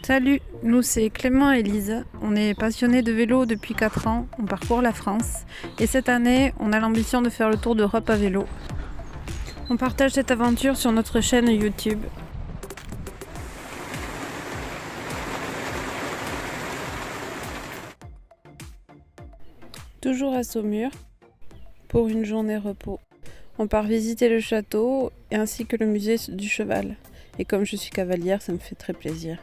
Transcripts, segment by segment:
Salut, nous c'est Clément et Lise. On est passionnés de vélo depuis 4 ans, on parcourt la France et cette année on a l'ambition de faire le tour d'Europe à vélo. On partage cette aventure sur notre chaîne YouTube. Toujours à Saumur pour une journée repos. On part visiter le château ainsi que le musée du cheval. Et comme je suis cavalière, ça me fait très plaisir.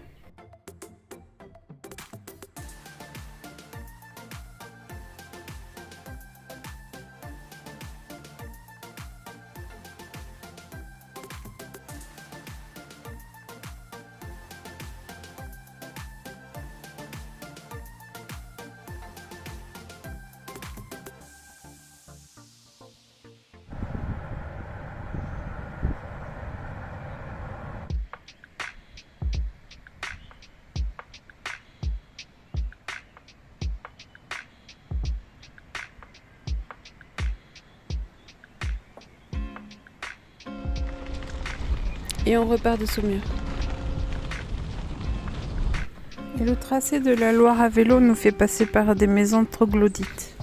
Et on repart de Saumur. Et le tracé de la Loire à vélo nous fait passer par des maisons troglodytes.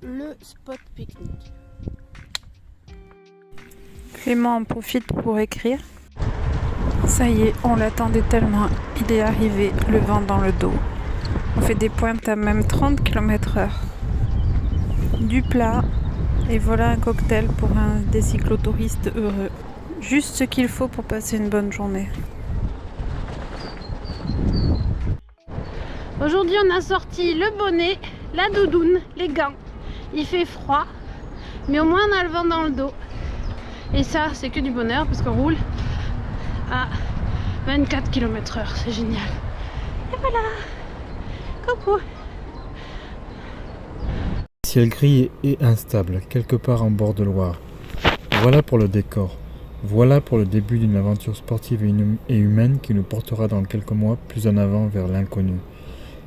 Le spot pique-nique. Clément en profite pour écrire. Ça y est, on l'attendait tellement. Il est arrivé, le vent dans le dos. On fait des pointes à même 30 km/h. Du plat, et voilà un cocktail pour des cyclotouristes heureux. Juste ce qu'il faut pour passer une bonne journée. Aujourd'hui, on a sorti le bonnet, la doudoune, les gants. Il fait froid, mais au moins on a le vent dans le dos. Et ça, c'est que du bonheur parce qu'on roule à 24 km/h. C'est génial. Et voilà. Coucou. Ciel gris et instable, quelque part en bord de Loire. Voilà pour le décor. Voilà pour le début d'une aventure sportive et humaine qui nous portera dans quelques mois plus en avant vers l'inconnu.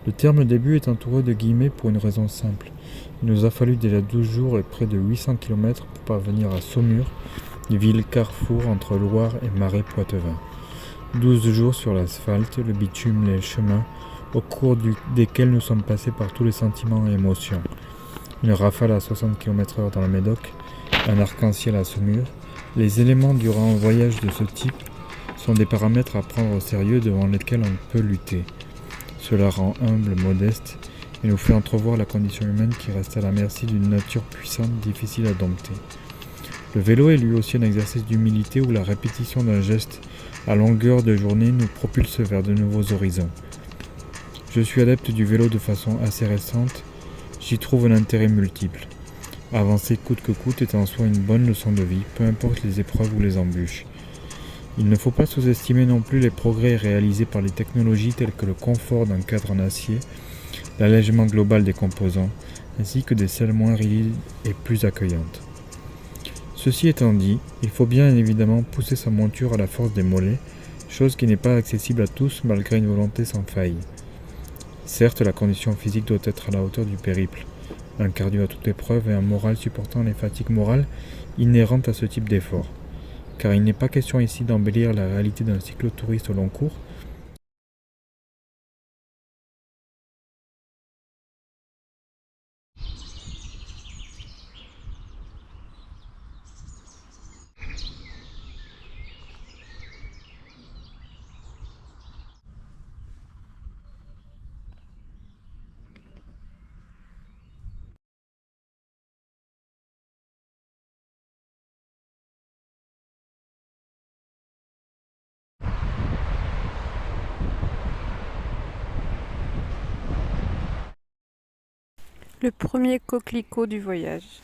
Le terme début est entouré de guillemets pour une raison simple. Il nous a fallu déjà 12 jours et près de 800 km pour parvenir à Saumur, ville carrefour entre Loire et Marais-Poitevin. 12 jours sur l'asphalte, le bitume, les chemins, au cours desquels nous sommes passés par tous les sentiments et émotions. Une rafale à 60 km/h dans le Médoc, un arc-en-ciel à Saumur. Les éléments durant un voyage de ce type sont des paramètres à prendre au sérieux devant lesquels on peut lutter. Cela rend humble, modeste et nous fait entrevoir la condition humaine qui reste à la merci d'une nature puissante, difficile à dompter. Le vélo est lui aussi un exercice d'humilité où la répétition d'un geste à longueur de journée nous propulse vers de nouveaux horizons. Je suis adepte du vélo de façon assez récente, j'y trouve un intérêt multiple. Avancer coûte que coûte est en soi une bonne leçon de vie, peu importe les épreuves ou les embûches. Il ne faut pas sous-estimer non plus les progrès réalisés par les technologies telles que le confort d'un cadre en acier, l'allègement global des composants, ainsi que des selles moins rigides et plus accueillantes. Ceci étant dit, il faut bien évidemment pousser sa monture à la force des mollets, chose qui n'est pas accessible à tous malgré une volonté sans faille. Certes, la condition physique doit être à la hauteur du périple, un cardio à toute épreuve et un moral supportant les fatigues morales inhérentes à ce type d'effort. Car il n'est pas question ici d'embellir la réalité d'un cyclotouriste au long cours, Le premier coquelicot du voyage.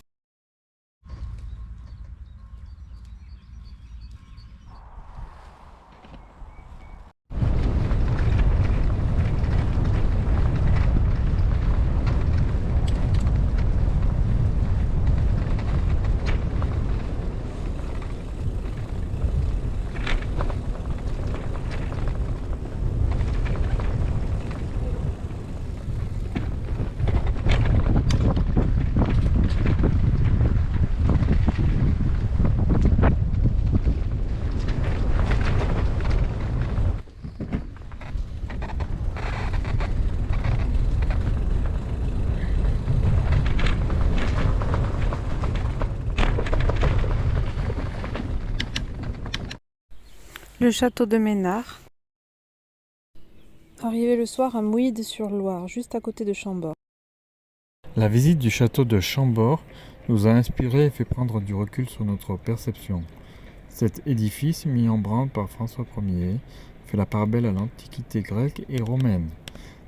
Le château de Ménard. Arrivé le soir à Mouilde-sur-Loire, juste à côté de Chambord. La visite du château de Chambord nous a inspiré et fait prendre du recul sur notre perception. Cet édifice, mis en branle par François Ier, fait la part belle à l'antiquité grecque et romaine.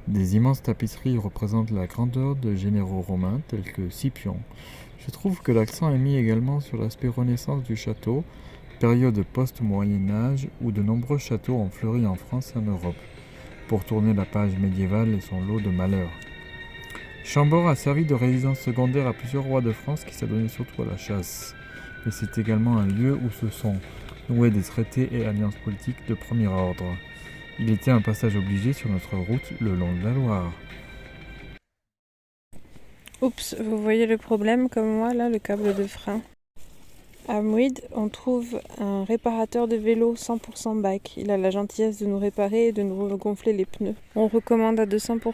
Des immenses tapisseries représentent la grandeur de généraux romains tels que Scipion. Je trouve que l'accent est mis également sur l'aspect renaissance du château, période post-Moyen-Âge où de nombreux châteaux ont fleuri en France et en Europe, pour tourner la page médiévale et son lot de malheurs. Chambord a servi de résidence secondaire à plusieurs rois de France qui s'adonnaient surtout à la chasse. Mais c'est également un lieu où se sont noués des traités et alliances politiques de premier ordre. Il était un passage obligé sur notre route le long de la Loire. Oups, vous voyez le problème comme moi là, le câble de frein. À Mouilde, on trouve un réparateur de vélo 100% bike. Il a la gentillesse de nous réparer et de nous regonfler les pneus. On recommande à 200%.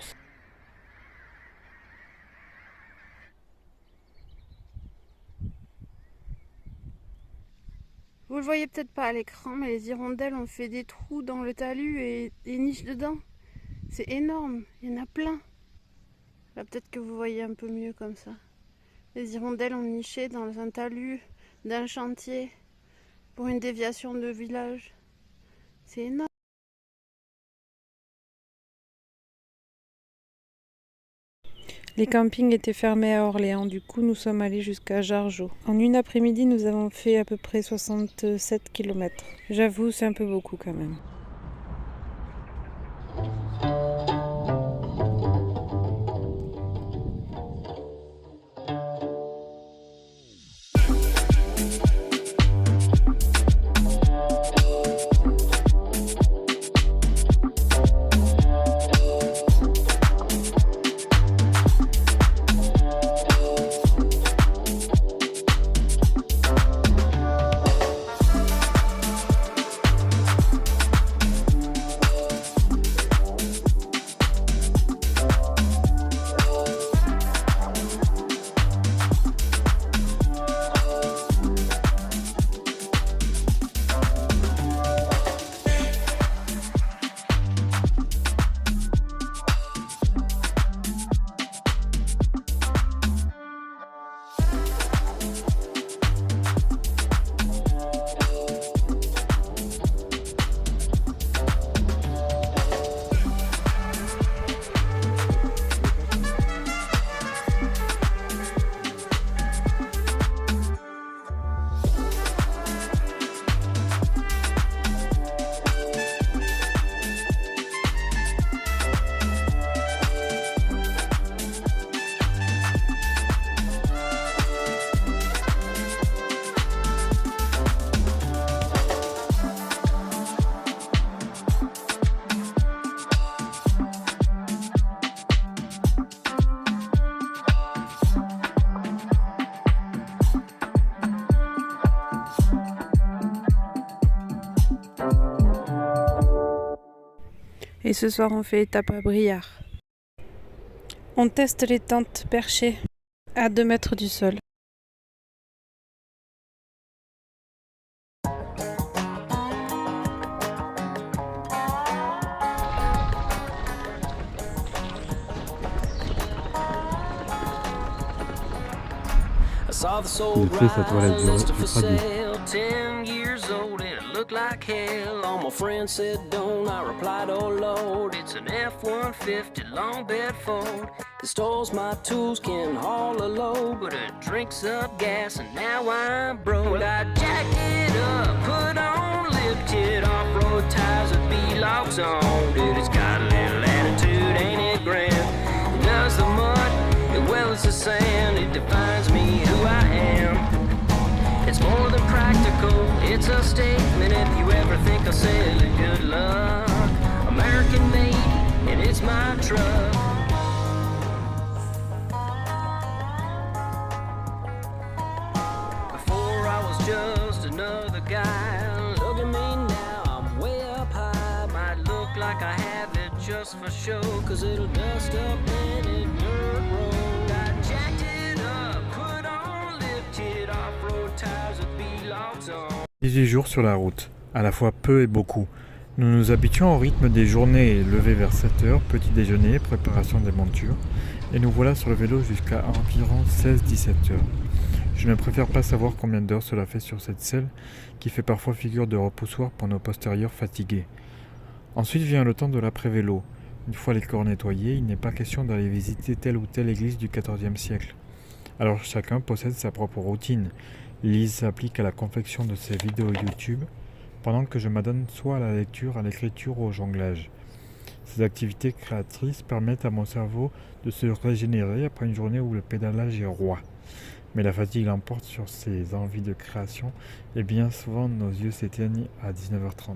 Vous le voyez peut-être pas à l'écran, mais les hirondelles ont fait des trous dans le talus et des niches dedans. C'est énorme, il y en a plein. Là, peut-être que vous voyez un peu mieux comme ça. Les hirondelles ont niché dans un talus d'un chantier pour une déviation de village. C'est énorme. Les campings étaient fermés à Orléans, du coup nous sommes allés jusqu'à Jargeau. En une après-midi, nous avons fait à peu près 67 km. J'avoue, c'est un peu beaucoup quand même. Et ce soir, on fait étape à Briare. On teste les tentes perchées à 2 mètres du sol. Il fait sa toilette ultra douce. Looked like hell. All my friends said don't. I replied, oh Lord, it's an F-150 long bed Ford. It stores my tools, can haul a load, but it drinks up gas and now I'm broke. Well, I jacked it up, put on lifted off-road tires with B-locks on. Dude, it's got a little attitude, ain't it grand? It does the mud, it welds the sand, it defines me who I am. It's more than practical, it's a statement. If you ever think I'll sell it, good luck. American made, and it's my truck. Before I was just another guy. Look at me now, I'm way up high. Might look like I have it just for show, cause it'll dust up any dirt road. I jacked it up, put on lifted off-road tires with B-locks on. 18 jours sur la route, à la fois peu et beaucoup. Nous nous habituons au rythme des journées, lever vers 7h, petit déjeuner, préparation des montures, et nous voilà sur le vélo jusqu'à environ 16-17 heures. Je ne préfère pas savoir combien d'heures cela fait sur cette selle, qui fait parfois figure de repoussoir pour nos postérieurs fatigués. Ensuite vient le temps de l'après-vélo. Une fois les corps nettoyés, il n'est pas question d'aller visiter telle ou telle église du XIVe siècle. Alors chacun possède sa propre routine. Lise s'applique à la confection de ses vidéos YouTube, pendant que je m'adonne soit à la lecture, à l'écriture ou au jonglage. Ces activités créatrices permettent à mon cerveau de se régénérer après une journée où le pédalage est roi. Mais la fatigue l'emporte sur ses envies de création et bien souvent nos yeux s'éteignent à 19h30.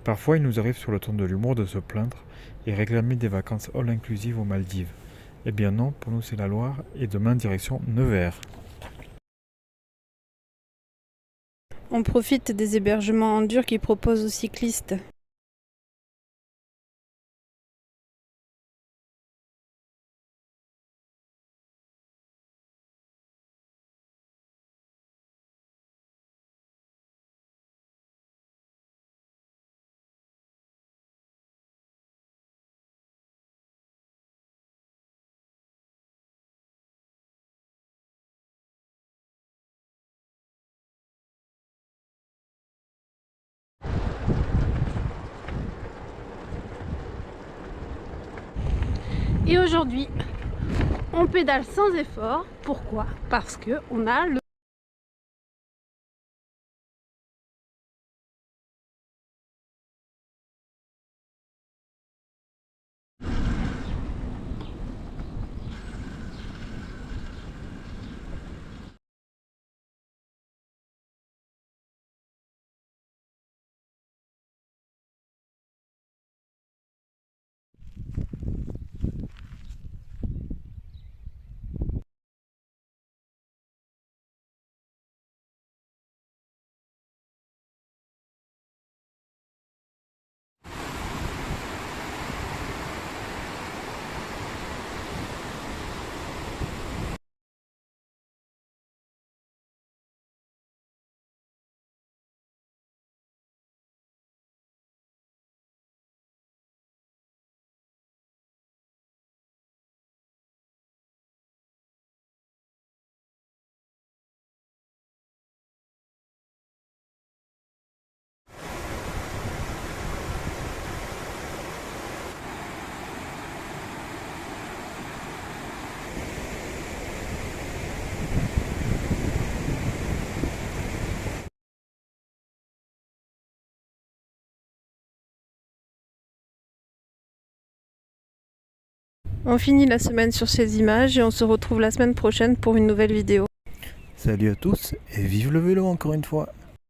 Parfois il nous arrive sur le ton de l'humour de se plaindre et réclamer des vacances all-inclusive aux Maldives. Eh bien non, pour nous c'est la Loire et demain direction Nevers. On profite des hébergements en dur qu'ils proposent aux cyclistes. Et aujourd'hui, on pédale sans effort. Pourquoi? Parce que on a le On finit la semaine sur ces images et on se retrouve la semaine prochaine pour une nouvelle vidéo. Salut à tous et vive le vélo encore une fois!